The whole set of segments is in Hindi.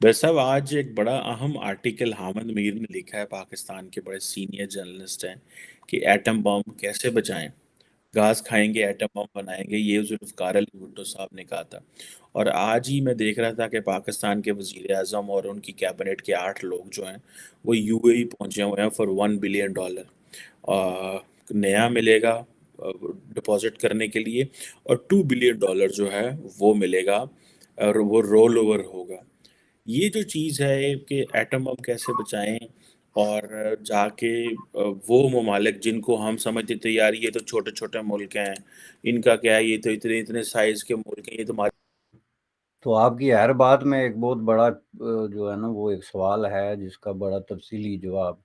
वैसे साहब आज एक बड़ा अहम आर्टिकल हामिद मीर ने लिखा है, पाकिस्तान के बड़े सीनियर जर्नलिस्ट हैं, कि एटम बम कैसे बचाएं। घास खाएंगे एटम बम बनाएंगे, ये जुल्फ़िकार अली भुट्टो साहब ने कहा था। और आज ही मैं देख रहा था कि पाकिस्तान के वजीर आज़म और उनकी कैबिनेट के 8 लोग जो हैं वो यूएई पहुंचे हुए हैं फॉर $1 बिलियन। नया मिलेगा डिपॉजिट करने के लिए, और $2 बिलियन जो है वो मिलेगा, और वो रोल ओवर होगा। ये जो चीज़ है कि एटम बम कैसे बचाएं, और जाके वो ममालिक जिनको हम समझते थे यार ये तो छोटे छोटे मुल्क हैं, इनका क्या है, ये तो इतने इतने साइज के मुल्क हैं, ये तो हमारे। तो आपकी हर बात में एक बहुत बड़ा जो है ना वो एक सवाल है जिसका बड़ा तफसीली जवाब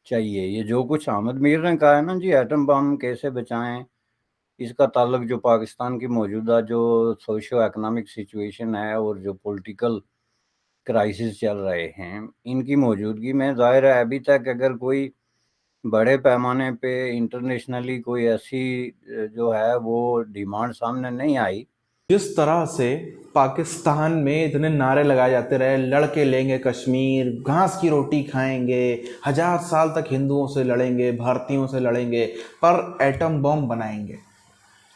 चाहिए। ये जो कुछ हामिद मीर ने कहा है ना जी, एटम बम कैसे बचाएं, इसका ताल्लुक जो पाकिस्तान की मौजूदा जो सोशो इकोनॉमिक सिचुएशन है और जो पॉलिटिकल क्राइसिस चल रहे हैं, इनकी मौजूदगी में ज़ाहिर है अभी तक अगर कोई बड़े पैमाने पे इंटरनेशनली कोई ऐसी जो है वो डिमांड सामने नहीं आई। जिस तरह से पाकिस्तान में इतने नारे लगाए जाते रहे, लड़के लेंगे कश्मीर, घास की रोटी खाएंगे, 1000 साल तक हिंदुओं से लड़ेंगे, भारतीयों से लड़ेंगे, पर एटम बम बनाएंगे।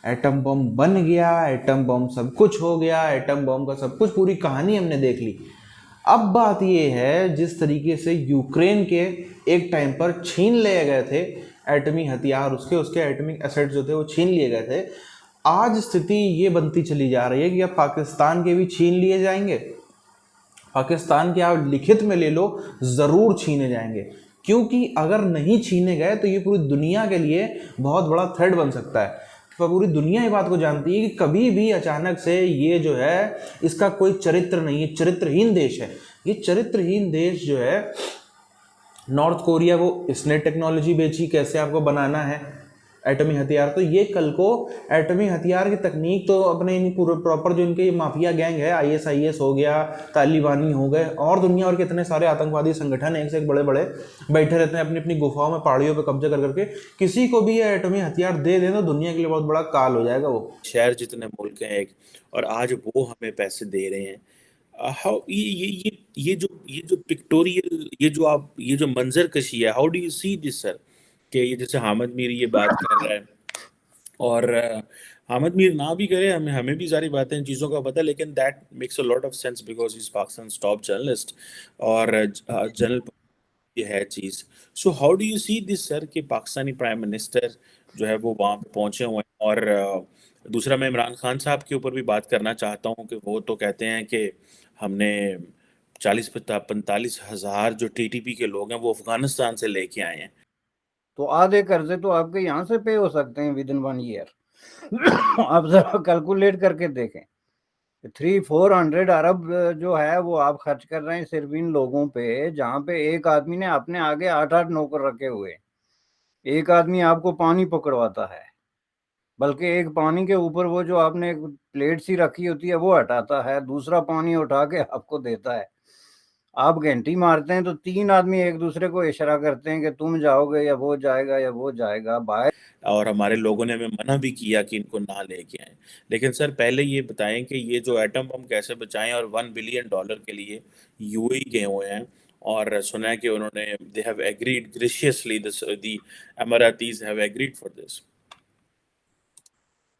एटम बम बन गया, एटम बम सब कुछ हो गया, एटम बम का सब कुछ, पूरी कहानी हमने देख ली। अब बात ये है, जिस तरीके से यूक्रेन के एक टाइम पर छीन लिए गए थे एटमी हथियार, उसके उसके एटमिक एसेट जो थे वो छीन लिए गए थे, आज स्थिति ये बनती चली जा रही है कि अब पाकिस्तान के भी छीन लिए जाएंगे। पाकिस्तान के आप लिखित में ले लो, जरूर छीने जाएंगे, क्योंकि अगर नहीं छीने गए तो ये पूरी दुनिया के लिए बहुत बड़ा थ्रेट बन सकता है। तो पूरी दुनिया ये बात को जानती है कि कभी भी अचानक से ये जो है, इसका कोई चरित्र नहीं है, चरित्रहीन देश है ये। चरित्रहीन देश जो है नॉर्थ कोरिया, वो इसने टेक्नोलॉजी बेची कैसे आपको बनाना है एटमी हथियार, तो ये कल को एटमी हथियार की तकनीक तो अपने इन पूरे प्रॉपर जो इनके माफिया गैंग है, आईएसआईएस हो गया, तालिबानी हो गए, और दुनिया और के इतने सारे आतंकवादी संगठन एक से एक बड़े बड़े बैठे रहते हैं अपनी अपनी गुफाओं में, पहाड़ियों पर कब्जा कर करके। किसी को भी ये एटमी हथियार दे दें तो दुनिया के लिए बहुत बड़ा काल हो जाएगा वो। शहर जितने मुल्क हैं एक, और आज वो हमें पैसे दे रहे हैं। हाउ ये जो पिक्टोरियल, ये जो मंजर कशी है, how do you see this sir? कि ये जैसे हामिद मीर ये बात कर रहा है, और हामिद मीर ना भी करे, हमें हमें भी सारी बातें इन चीज़ों का पता है, लेकिन that makes a lot of sense because is Pakistan top journalist, और जनरल ये है चीज़। So how do you see this sir कि पाकिस्तानी प्राइम मिनिस्टर जो है वो वहाँ पे पहुंचे हुए हैं, और दूसरा मैं इमरान खान साहब के ऊपर भी बात करना चाहता हूँ कि वो तो कहते हैं कि हमने 40-45 हज़ार जो टीटीपी के लोग हैं वो अफगानिस्तान से लेके आए हैं। तो आधे कर्जे तो आपके यहाँ से पे हो सकते हैं विद इन 1 ईयर। आप जरा कैलकुलेट करके देखें, 300-400 अरब जो है वो आप खर्च कर रहे हैं सिर्फ इन लोगों पे, जहाँ पे एक आदमी ने अपने आगे 8-8 नौकर रखे हुए। एक आदमी आपको पानी पकड़वाता है, बल्कि एक पानी के ऊपर वो जो आपने एक प्लेट सी रखी होती है वो हटाता है, दूसरा पानी उठा के आपको देता है। आप घंटी मारते हैं तो 3 आदमी एक दूसरे को इशारा करते हैं कि तुम जाओगे या वो जाएगा या वो जाएगा बाहर। और हमारे लोगों ने हमें मना भी किया कि इनको ना लेके आए। लेकिन सर पहले ये बताएं कि ये जो एटम बम कैसे बचाएं, और $1 बिलियन के लिए यूएई गए हुए हैं, और सुना है कि उन्होंने they have agreed graciously, the Emiratis have agreed for this.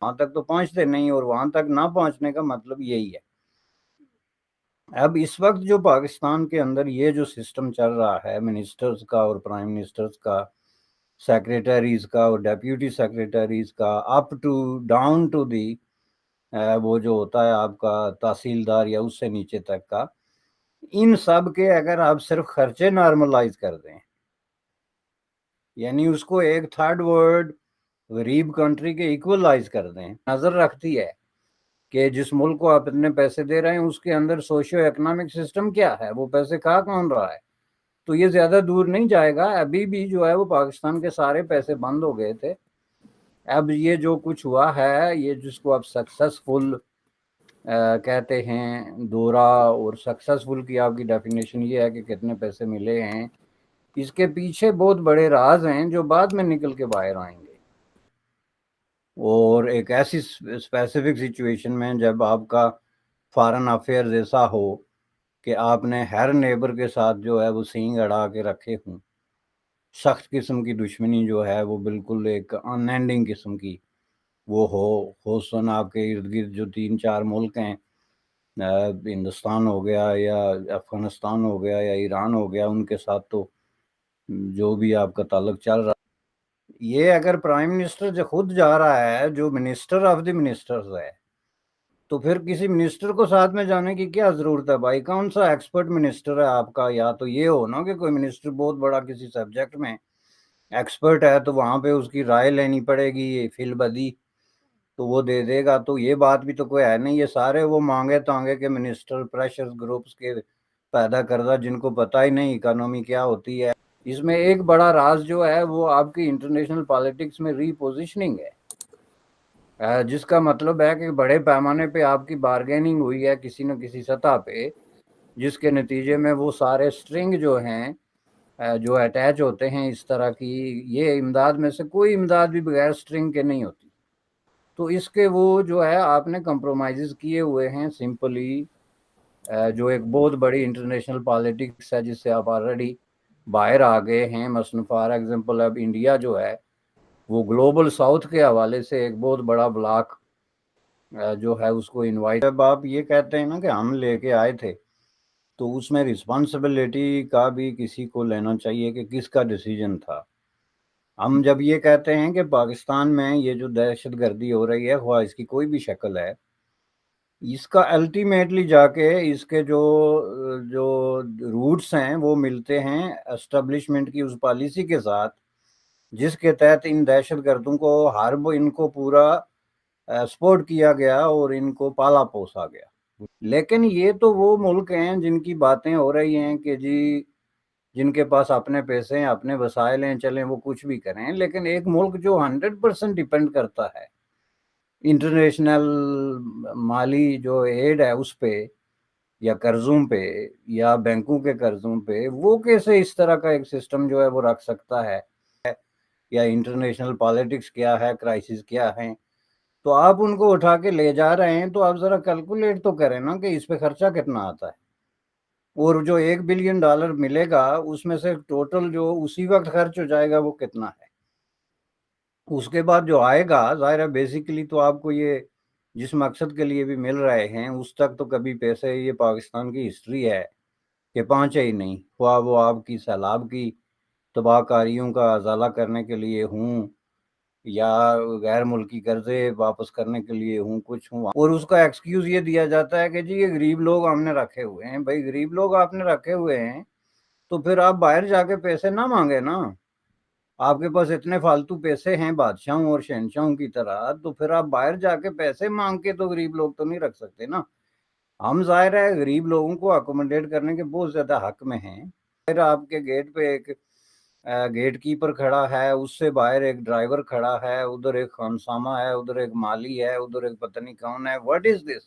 वहां तक तो पहुंचते नहीं, और वहां तक ना पहुंचने का मतलब यही है। अब इस वक्त जो पाकिस्तान के अंदर ये जो सिस्टम चल रहा है मिनिस्टर्स का और प्राइम मिनिस्टर्स का, सेक्रेटरीज का और डेप्यूटी सेक्रेटरीज का, अप टू डाउन टू दी वो जो होता है आपका तहसीलदार या उससे नीचे तक का, इन सब के अगर आप सिर्फ खर्चे नॉर्मलाइज कर दें, यानी उसको एक थर्ड वर्ल्ड गरीब कंट्री के इक्वलाइज कर दें, नजर रखती है कि जिस मुल्क को आप इतने पैसे दे रहे हैं उसके अंदर सोशियो इकोनॉमिक सिस्टम क्या है, वो पैसे खा कौन रहा है, तो ये ज्यादा दूर नहीं जाएगा। अभी भी जो है वो पाकिस्तान के सारे पैसे बंद हो गए थे। अब ये जो कुछ हुआ है, ये जिसको आप सक्सेसफुल कहते हैं दौरा, और सक्सेसफुल की आपकी डेफिनेशन ये है कि कितने पैसे मिले हैं, इसके पीछे बहुत बड़े राज हैं जो बाद में निकल के बाहर आएंगे। और एक ऐसी स्पेसिफिक सिचुएशन में जब आपका फॉरेन अफेयर ऐसा हो कि आपने हर नेबर के साथ जो है वो सींग अड़ा के रखे हों, सख्त किस्म की दुश्मनी जो है वो बिल्कुल एक अनएंडिंग किस्म की वो हो सन आपके इर्द गिर्द जो 3-4 मुल्क हैं, हिंदुस्तान हो गया या अफगानिस्तान हो गया या ईरान हो गया, उनके साथ तो जो भी आपका ताल्लुक चल रहा, ये अगर प्राइम मिनिस्टर जो खुद जा रहा है, जो मिनिस्टर ऑफ द मिनिस्टर्स है, तो फिर किसी मिनिस्टर को साथ में जाने की क्या जरूरत है भाई? कौन सा एक्सपर्ट मिनिस्टर है आपका? या तो ये हो ना कि कोई मिनिस्टर बहुत बड़ा किसी सब्जेक्ट में एक्सपर्ट है, तो वहां पे उसकी राय लेनी पड़ेगी, फिल बदी तो वो दे देगा। तो ये बात भी तो कोई है नहीं, ये सारे वो मांगे तांगे के मिनिस्टर प्रेशर ग्रुप्स के पैदा करदा, जिनको पता ही नहीं इकोनॉमी क्या होती है। इसमें एक बड़ा राज जो है वो आपकी इंटरनेशनल पॉलिटिक्स में रीपोजिशनिंग है, जिसका मतलब है कि बड़े पैमाने पे आपकी बार्गेनिंग हुई है किसी न किसी सतह पे, जिसके नतीजे में वो सारे स्ट्रिंग जो हैं जो अटैच होते हैं इस तरह की, ये इमदाद में से कोई इमदाद भी बगैर स्ट्रिंग के नहीं होती। तो इसके वो जो है आपने कंप्रोमाइज़ किए हुए हैं सिंपली, जो एक बहुत बड़ी इंटरनेशनल पॉलिटिक्स है जिससे आप ऑलरेडी बाहर आ गए हैं। मसलन फॉर एग्जांपल अब इंडिया जो है वो ग्लोबल साउथ के हवाले से एक बहुत बड़ा ब्लॉक जो है उसको इनवाइट, अब आप ये कहते हैं ना कि हम लेके आए थे, तो उसमें रिस्पॉन्सिबिलिटी का भी किसी को लेना चाहिए कि किसका डिसीजन था। हम जब ये कहते हैं कि पाकिस्तान में ये जो दहशतगर्दी हो रही है, ख्वाह इसकी कोई भी शक्ल है, इसका अल्टीमेटली जाके इसके जो जो रूट्स हैं वो मिलते हैं एस्टेब्लिशमेंट की उस पॉलिसी के साथ, जिसके तहत इन दहशतगर्दों को हार्ब इनको पूरा सपोर्ट किया गया और इनको पाला पोसा गया। लेकिन ये तो वो मुल्क हैं जिनकी बातें हो रही हैं कि जी जिनके पास अपने पैसे हैं, अपने वसाइल हैं, चलें वो कुछ भी करें। लेकिन एक मुल्क जो 100% डिपेंड करता है इंटरनेशनल माली जो एड है उस पे, या कर्जों पे, या बैंकों के कर्जों पे, वो कैसे इस तरह का एक सिस्टम जो है वो रख सकता है? या इंटरनेशनल पॉलिटिक्स क्या है, क्राइसिस क्या है? तो आप उनको उठा के ले जा रहे हैं, तो आप जरा कैलकुलेट तो करें ना कि इस पे खर्चा कितना आता है, और जो $1 बिलियन मिलेगा उसमें से टोटल जो उसी वक्त खर्च हो जाएगा वो कितना है। उसके बाद जो आएगा ज़ाहिर है बेसिकली तो आपको ये जिस मकसद के लिए भी मिल रहे हैं उस तक तो कभी पैसे, ये पाकिस्तान की हिस्ट्री है कि पहुँचे ही नहीं। ख्वाह वो आपकी सैलाब की तबाहकारियों का अजाला करने के लिए हूँ, या गैर मुल्की कर्जे वापस करने के लिए हूँ, कुछ हूँ, और उसका एक्सक्यूज़ ये दिया जाता है कि जी ये गरीब लोग हमने रखे हुए हैं। भाई गरीब लोग आपने रखे हुए हैं तो फिर आप बाहर जाके पैसे ना मांगे ना। आपके पास इतने फालतू पैसे हैं बादशाहों और शहनशाहों की तरह, तो फिर आप बाहर जाके पैसे मांग के तो गरीब लोग तो नहीं रख सकते ना। हम जाहिर है गरीब लोगों को अकोमोडेट करने के बहुत ज़्यादा हक में हैं। फिर आपके गेट पे एक गेट कीपर खड़ा है, उससे बाहर एक ड्राइवर खड़ा है, उधर एक खानसामा है, उधर एक माली है, उधर एक पता नहीं कौन है। What is this?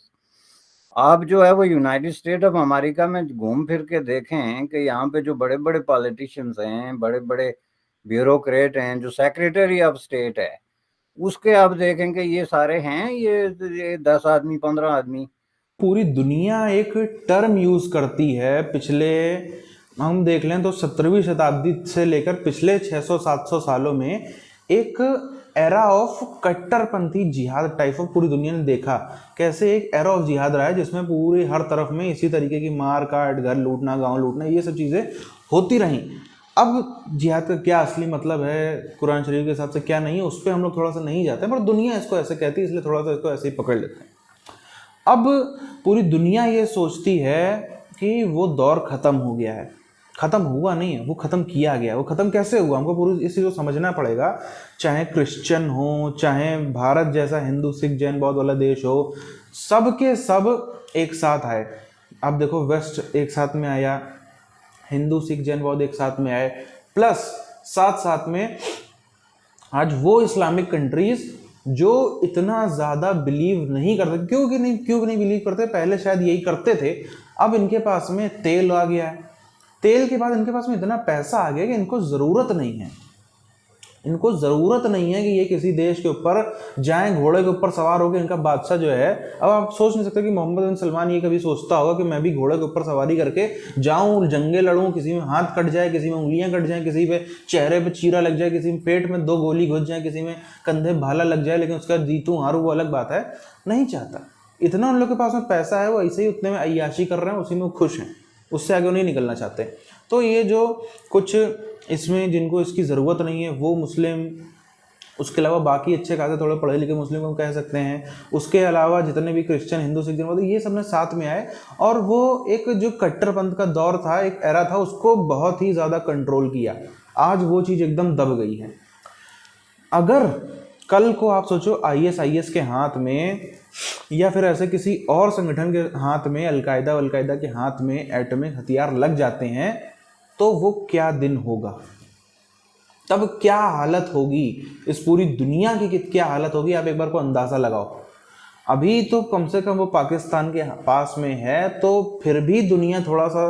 आप जो है वो यूनाइटेड स्टेट ऑफ अमेरिका में घूम फिर के देखें कि यहाँ पे जो बड़े बड़े पॉलिटिशियंस हैं, बड़े बड़े ब्यूरोक्रेट हैं, जो सेक्रेटरी ऑफ स्टेट है, उसके आप देखेंगे ये सारे हैं ये 10 आदमी 15 आदमी। पूरी दुनिया एक टर्म यूज करती है, पिछले हम देख लें तो 17वीं शताब्दी से लेकर पिछले 600-700 सालों में एक एरा ऑफ कट्टरपंथी जिहाद टाइप ऑफ पूरी दुनिया ने देखा। कैसे एक एरा ऑफ जिहाद रहा है जिसमें पूरी हर तरफ में इसी तरीके की मार काट, घर लूटना, गांव लूटना, ये सब चीज़ें होती रहीं। अब जिहाद का क्या असली मतलब है, कुरान शरीफ के हिसाब से क्या नहीं है, उस पर हम लोग थोड़ा सा नहीं जाते हैं, पर दुनिया इसको ऐसे कहती है, इसलिए थोड़ा सा इसको ऐसे ही पकड़ लेते हैं। अब पूरी दुनिया ये सोचती है कि वो दौर ख़त्म हो गया है। ख़त्म हुआ नहीं है, वो ख़त्म किया गया है। वो ख़त्म कैसे हुआ हमको पूरी इस चीज़ को समझना पड़ेगा। चाहे क्रिश्चियन हो, चाहे भारत जैसा हिंदू सिख जैन बौद्ध वाला देश हो, सब के सब एक साथ आए। अब देखो वेस्ट एक साथ में आया, हिंदू सिख जैन बौद्ध एक साथ में आए, प्लस साथ साथ में आज वो इस्लामिक कंट्रीज जो इतना ज़्यादा बिलीव नहीं करते। क्यों नहीं बिलीव करते? पहले शायद यही करते थे, अब इनके पास में तेल आ गया है, तेल के बाद इनके पास में इतना पैसा आ गया कि इनको ज़रूरत नहीं है। इनको ज़रूरत नहीं है कि ये किसी देश के ऊपर जाएं, घोड़े के ऊपर सवार होकर इनका बादशाह जो है। अब आप सोच नहीं सकते कि मोहम्मद बिन सलमान ये कभी सोचता होगा कि मैं भी घोड़े के ऊपर सवारी करके जाऊं, जंगे लड़ूं, किसी में हाथ कट जाए, किसी में उंगलियां कट जाए, किसी पे चेहरे पे चीरा लग जाए, किसी में पेट में 2 गोली घुस जाए, किसी में कंधे भाला लग जाए, लेकिन उसका जीतूं हारूं वो अलग बात है, नहीं चाहता। इतना उन लोग के पास में पैसा है, वो ऐसे ही उतने में अय्याशी कर रहे हैं, उसी में वो खुश हैं, उससे आगे वो नहीं निकलना चाहते। तो ये जो कुछ इसमें जिनको इसकी ज़रूरत नहीं है वो मुस्लिम, उसके अलावा बाकी अच्छे खासे थोड़े पढ़े लिखे मुस्लिम हम कह सकते हैं, उसके अलावा जितने भी क्रिश्चियन, हिंदू, सिख, जैन, ये सब ने साथ में आए और वो एक जो कट्टरपंथ का दौर था, एक एरा था, उसको बहुत ही ज़्यादा कंट्रोल किया। आज वो चीज़ एकदम दब गई है। अगर कल को आप सोचो ISIS के हाथ में या फिर ऐसे किसी और संगठन के हाथ में, अलकायदा के हाथ में एटॉमिक हथियार लग जाते हैं तो वो क्या दिन होगा, तब क्या हालत होगी इस पूरी दुनिया की, क्या हालत होगी आप एक बार को अंदाज़ा लगाओ। अभी तो कम से कम वो पाकिस्तान के पास में है, तो फिर भी दुनिया थोड़ा सा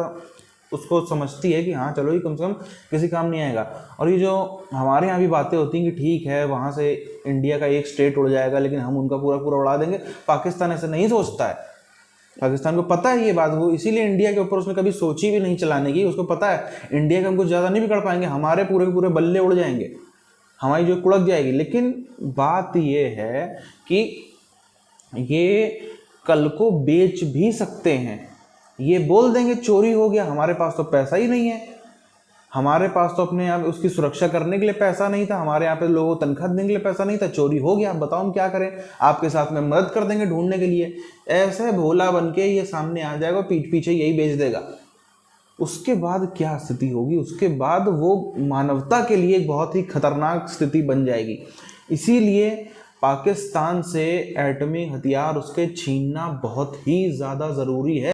उसको समझती है कि हाँ चलो ये कम से कम किसी काम नहीं आएगा। और ये जो हमारे यहाँ भी बातें होती हैं कि ठीक है वहाँ से इंडिया का एक स्टेट उड़ जाएगा लेकिन हम उनका पूरा पूरा उड़ा देंगे, पाकिस्तान ऐसे नहीं सोचता है। पाकिस्तान को पता है ये बात, वो इसीलिए इंडिया के ऊपर उसने कभी सोची भी नहीं चलाने की। उसको पता है इंडिया के हम कुछ ज़्यादा नहीं बिगड़ पाएंगे, हमारे पूरे के पूरे बल्ले उड़ जाएंगे, हमारी जो कुड़क जाएगी। लेकिन बात ये है कि ये कल को बेच भी सकते हैं, ये बोल देंगे चोरी हो गया, हमारे पास तो पैसा ही नहीं है, हमारे पास तो अपने यहाँ उसकी सुरक्षा करने के लिए पैसा नहीं था, हमारे यहाँ पे लोगों को तनख्वाह देने के लिए पैसा नहीं था, चोरी हो गया, आप बताओ हम क्या करें, आपके साथ में मदद कर देंगे ढूंढने के लिए। ऐसे भोला बन के ये सामने आ जाएगा, पीठ पीछे यही बेच देगा। उसके बाद क्या स्थिति होगी, उसके बाद वो मानवता के लिए एक बहुत ही खतरनाक स्थिति बन जाएगी। इसीलिए पाकिस्तान से एटॉमिक हथियार उसके छीनना बहुत ही ज़्यादा ज़रूरी है।